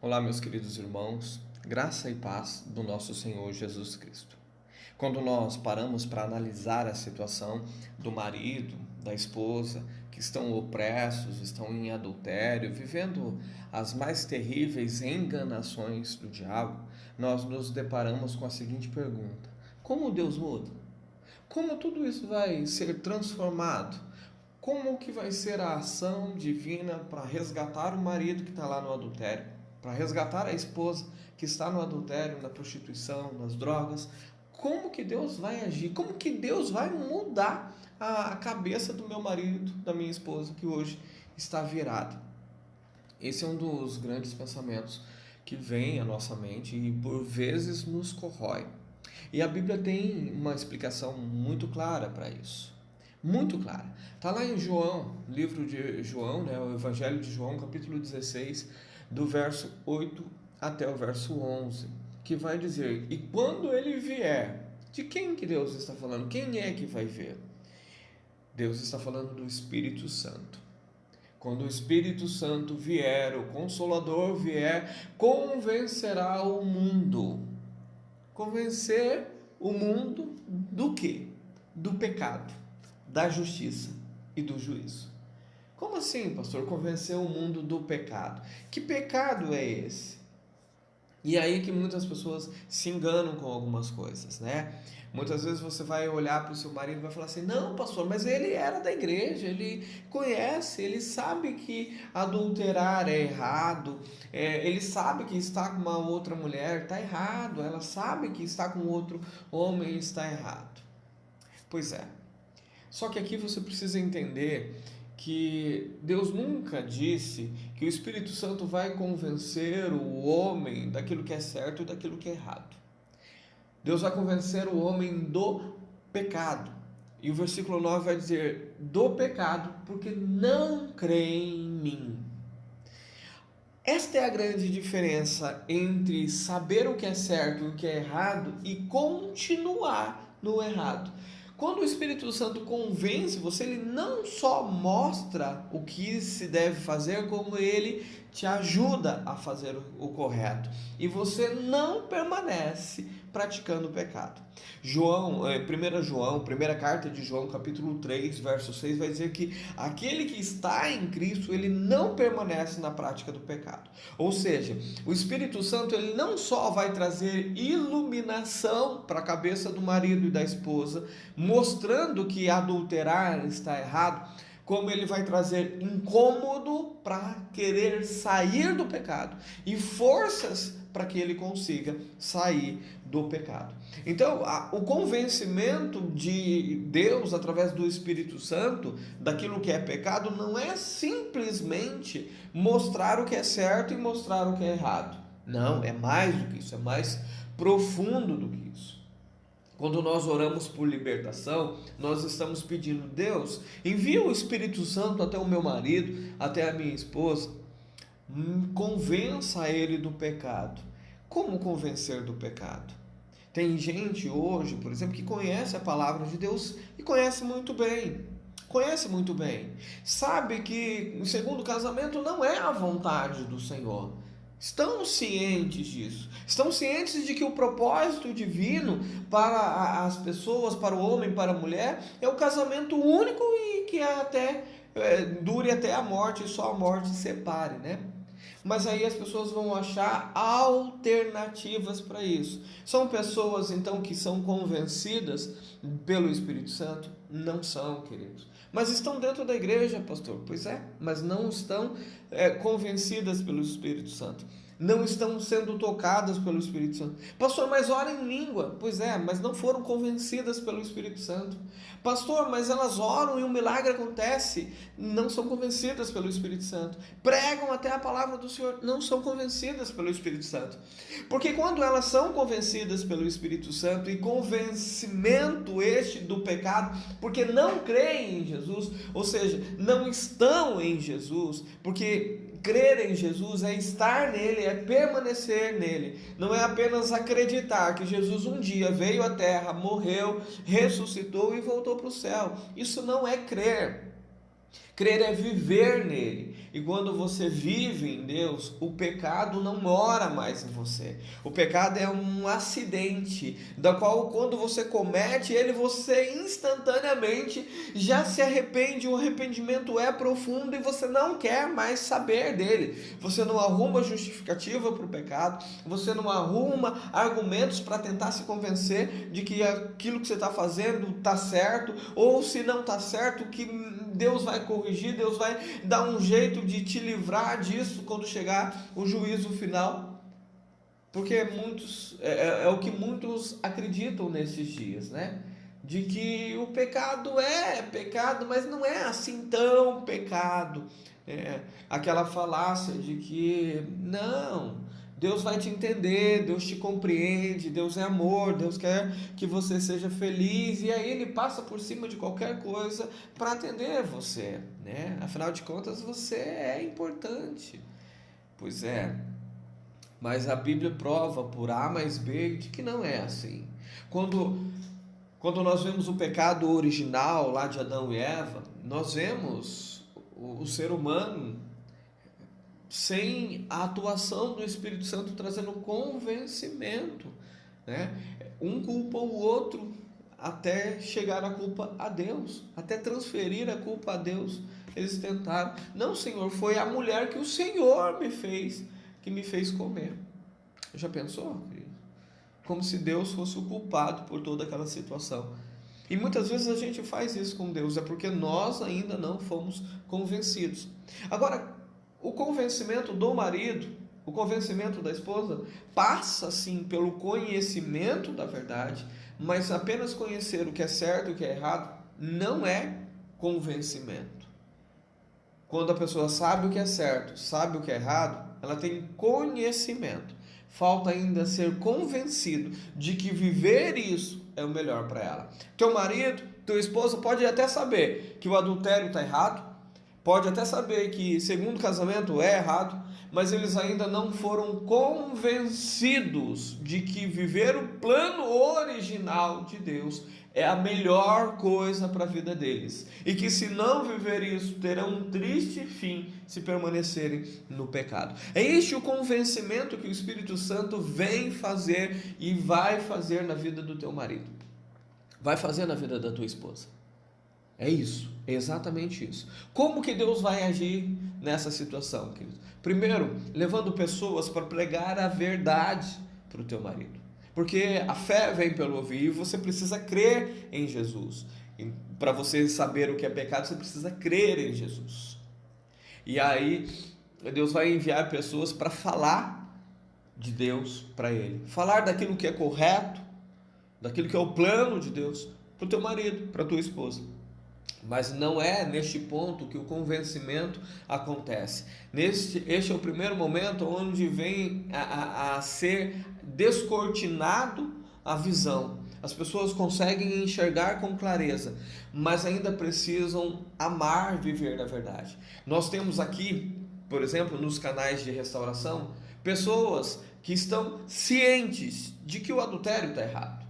Olá, meus queridos irmãos, graça e paz do nosso Senhor Jesus Cristo. Quando nós paramos para analisar a situação do marido, da esposa, que estão opressos, estão em adultério, vivendo as mais terríveis enganações do diabo, nós nos deparamos com a seguinte pergunta: como Deus muda? Como tudo isso vai ser transformado? Como que vai ser a ação divina para resgatar o marido que está lá no adultério? Para resgatar a esposa que está no adultério, na prostituição, nas drogas? Como que Deus vai agir? Como que Deus vai mudar a cabeça do meu marido, da minha esposa, que hoje está virada? Esse é um dos grandes pensamentos que vem à nossa mente e por vezes nos corrói. E a Bíblia tem uma explicação muito clara para isso. Muito clara. Está lá em João, livro de João, né, o Evangelho de João, capítulo 16, do verso 8 até o verso 11, que vai dizer: e quando ele vier, de quem que Deus está falando? Quem é que vai ver? Deus está falando do Espírito Santo. Quando o Espírito Santo vier, o Consolador vier, convencerá o mundo. Convencer o mundo do quê? Do pecado, da justiça e do juízo. Como assim, pastor, convencer o mundo do pecado? Que pecado é esse? E aí que muitas pessoas se enganam com algumas coisas, né? Muitas vezes você vai olhar para o seu marido e vai falar assim: não, pastor, mas ele era da igreja, ele conhece, ele sabe que adulterar é errado, ele sabe que estar com uma outra mulher está errado, ela sabe que estar com outro homem está errado. Pois é. Só que aqui você precisa entender que Deus nunca disse que o Espírito Santo vai convencer o homem daquilo que é certo e daquilo que é errado. Deus vai convencer o homem do pecado. E o versículo 9 vai dizer: do pecado, porque não crê em mim. Esta é a grande diferença entre saber o que é certo e o que é errado e continuar no errado. Quando o Espírito Santo convence você, ele não só mostra o que se deve fazer, como ele te ajuda a fazer o correto. E você não permanece praticando o pecado. Primeira carta de João, capítulo 3, verso 6, vai dizer que aquele que está em Cristo, ele não permanece na prática do pecado. Ou seja, o Espírito Santo, ele não só vai trazer iluminação para a cabeça do marido e da esposa, mostrando que adulterar está errado, como ele vai trazer incômodo para querer sair do pecado e forças para que ele consiga sair do pecado. Então, o convencimento de Deus através do Espírito Santo daquilo que é pecado não é simplesmente mostrar o que é certo e mostrar o que é errado. Não, é mais do que isso, é mais profundo do que isso. Quando nós oramos por libertação, nós estamos pedindo: Deus, envia o Espírito Santo até o meu marido, até a minha esposa, convença ele do pecado. Como convencer do pecado? Tem gente hoje, por exemplo, que conhece a palavra de Deus e conhece muito bem. Sabe que o segundo casamento não é a vontade do Senhor. Estão cientes disso. Estão cientes de que o propósito divino para as pessoas, para o homem, para a mulher, é o casamento único e que dure até a morte e só a morte separe, né? Mas aí as pessoas vão achar alternativas para isso. São pessoas então que são convencidas pelo Espírito Santo? Não são, queridos. Mas estão dentro da igreja, pastor? Pois é, mas não estão convencidas pelo Espírito Santo. Não estão sendo tocadas pelo Espírito Santo. Pastor, mas ora em língua. Pois é, mas não foram convencidas pelo Espírito Santo. Pastor, mas elas oram e um milagre acontece. Não são convencidas pelo Espírito Santo. Pregam até a palavra do Senhor. Não são convencidas pelo Espírito Santo. Porque quando elas são convencidas pelo Espírito Santo, e convencimento este do pecado, porque não creem em Jesus, ou seja, não estão em Jesus, porque crer em Jesus é estar nele, é permanecer nele. Não é apenas acreditar que Jesus um dia veio à terra, morreu, ressuscitou e voltou para o céu. Isso não é crer. Crer é viver nele. E quando você vive em Deus, o pecado não mora mais em você. O pecado é um acidente, da qual quando você comete ele, você instantaneamente já se arrepende. O arrependimento é profundo e você não quer mais saber dele. Você não arruma justificativa para o pecado, você não arruma argumentos para tentar se convencer de que aquilo que você está fazendo está certo, ou se não está certo, que Deus vai corrigir, Deus vai dar um jeito de te livrar disso quando chegar o juízo final. Porque é o que muitos acreditam nesses dias, né? De que o pecado é pecado, mas não é assim tão pecado. Aquela falácia de que não, Deus vai te entender, Deus te compreende, Deus é amor, Deus quer que você seja feliz, e aí Ele passa por cima de qualquer coisa para atender você, né? Afinal de contas, você é importante. Pois é, mas a Bíblia prova por A mais B de que não é assim. Quando nós vemos o pecado original lá de Adão e Eva, nós vemos o ser humano sem a atuação do Espírito Santo trazendo convencimento, né? Um culpa o outro até chegar a culpa a Deus, até transferir a culpa a Deus. Eles tentaram. Não, Senhor, foi a mulher que o Senhor que me fez comer. Já pensou? Como se Deus fosse o culpado por toda aquela situação. E muitas vezes a gente faz isso com Deus, é porque nós ainda não fomos convencidos. Agora, o convencimento do marido, o convencimento da esposa, passa sim pelo conhecimento da verdade, mas apenas conhecer o que é certo e o que é errado não é convencimento. Quando a pessoa sabe o que é certo, sabe o que é errado, ela tem conhecimento. Falta ainda ser convencido de que viver isso é o melhor para ela. Teu marido, tua esposa pode até saber que o adultério está errado, pode até saber que segundo casamento é errado, mas eles ainda não foram convencidos de que viver o plano original de Deus é a melhor coisa para a vida deles. E que se não viver isso, terão um triste fim se permanecerem no pecado. É este o convencimento que o Espírito Santo vem fazer e vai fazer na vida do teu marido. Vai fazer na vida da tua esposa. É isso, é exatamente isso. Como que Deus vai agir nessa situação, querido? Primeiro, levando pessoas para pregar a verdade para o teu marido. Porque a fé vem pelo ouvir e você precisa crer em Jesus. Para você saber o que é pecado, você precisa crer em Jesus. E aí, Deus vai enviar pessoas para falar de Deus para ele. Falar daquilo que é correto, daquilo que é o plano de Deus para o teu marido, para a tua esposa. Mas não é neste ponto que o convencimento acontece. Este é o primeiro momento onde vem a ser descortinado a visão. As pessoas conseguem enxergar com clareza, mas ainda precisam amar viver na verdade. Nós temos aqui, por exemplo, nos canais de restauração, pessoas que estão cientes de que o adultério está errado.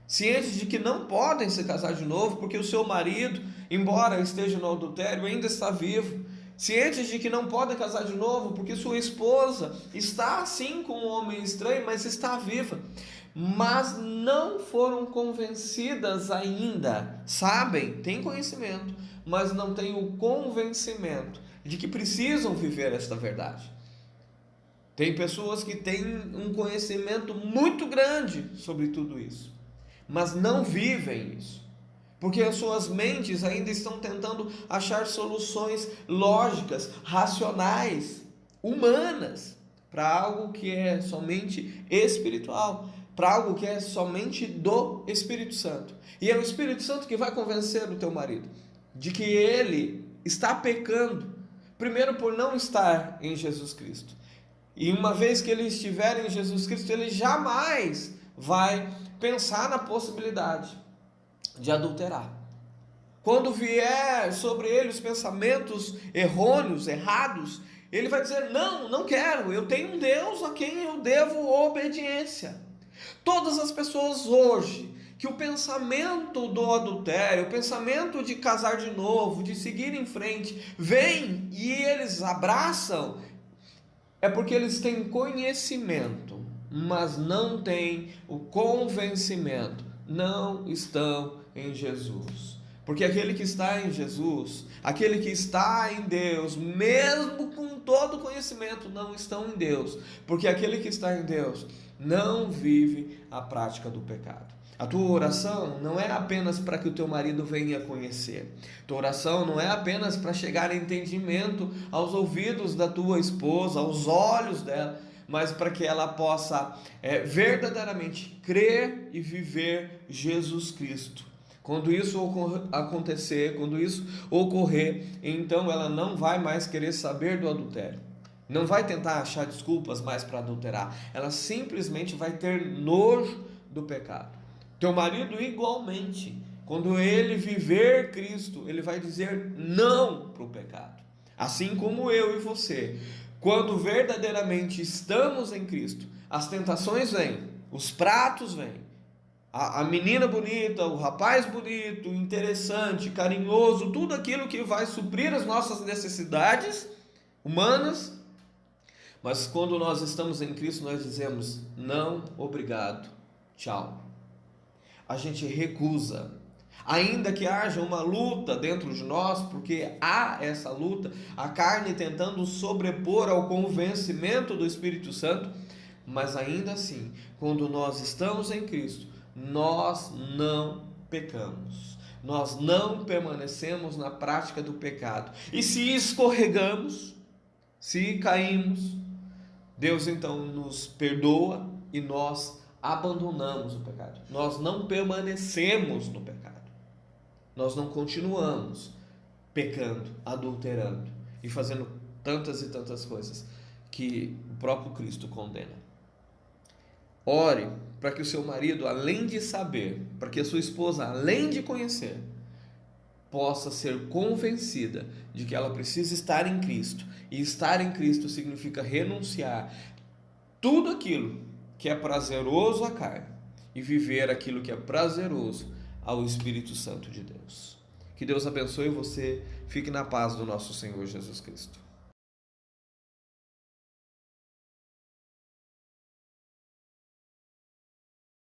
Cientes de que não podem se casar de novo porque o seu marido, embora esteja no adultério, ainda está vivo. Cientes de que não podem casar de novo porque sua esposa está assim com um homem estranho, mas está viva. Mas não foram convencidas ainda. Sabem, têm conhecimento, mas não têm o convencimento de que precisam viver esta verdade. Tem pessoas que têm um conhecimento muito grande sobre tudo isso, mas não vivem isso, porque as suas mentes ainda estão tentando achar soluções lógicas, racionais, humanas, para algo que é somente espiritual, para algo que é somente do Espírito Santo. E é o Espírito Santo que vai convencer o teu marido de que ele está pecando, primeiro por não estar em Jesus Cristo. E uma vez que ele estiver em Jesus Cristo, ele jamais vai pensar na possibilidade de adulterar. Quando vier sobre ele os pensamentos errôneos, errados, ele vai dizer: não, não quero, eu tenho um Deus a quem eu devo obediência. Todas as pessoas hoje que o pensamento do adultério, o pensamento de casar de novo, de seguir em frente, vem e eles abraçam, é porque eles têm conhecimento, mas não têm o convencimento, não estão em Jesus. Porque aquele que está em Jesus, aquele que está em Deus, mesmo com todo conhecimento, não estão em Deus. Porque aquele que está em Deus não vive a prática do pecado. A tua oração não é apenas para que o teu marido venha conhecer. Tua oração não é apenas para chegar a entendimento aos ouvidos da tua esposa, aos olhos dela, mas para que ela possa verdadeiramente crer e viver Jesus Cristo. Quando isso acontecer, quando isso ocorrer, então ela não vai mais querer saber do adultério. Não vai tentar achar desculpas mais para adulterar. Ela simplesmente vai ter nojo do pecado. Teu marido igualmente, quando ele viver Cristo, ele vai dizer não para o pecado. Assim como eu e você. Quando verdadeiramente estamos em Cristo, as tentações vêm, os pratos vêm. A menina bonita, o rapaz bonito, interessante, carinhoso, tudo aquilo que vai suprir as nossas necessidades humanas. Mas quando nós estamos em Cristo, nós dizemos não, obrigado, tchau. A gente recusa. Ainda que haja uma luta dentro de nós, porque há essa luta, a carne tentando sobrepor ao convencimento do Espírito Santo, mas ainda assim, quando nós estamos em Cristo, nós não pecamos, nós não permanecemos na prática do pecado. E se escorregamos, se caímos, Deus então nos perdoa e nós abandonamos o pecado. Nós não permanecemos no pecado, nós não continuamos pecando, adulterando e fazendo tantas e tantas coisas que o próprio Cristo condena. Ore para que o seu marido, além de saber, para que a sua esposa, além de conhecer, possa ser convencida de que ela precisa estar em Cristo. E estar em Cristo significa renunciar tudo aquilo que é prazeroso à carne e viver aquilo que é prazeroso ao Espírito Santo de Deus. Que Deus abençoe você. Fique na paz do nosso Senhor Jesus Cristo.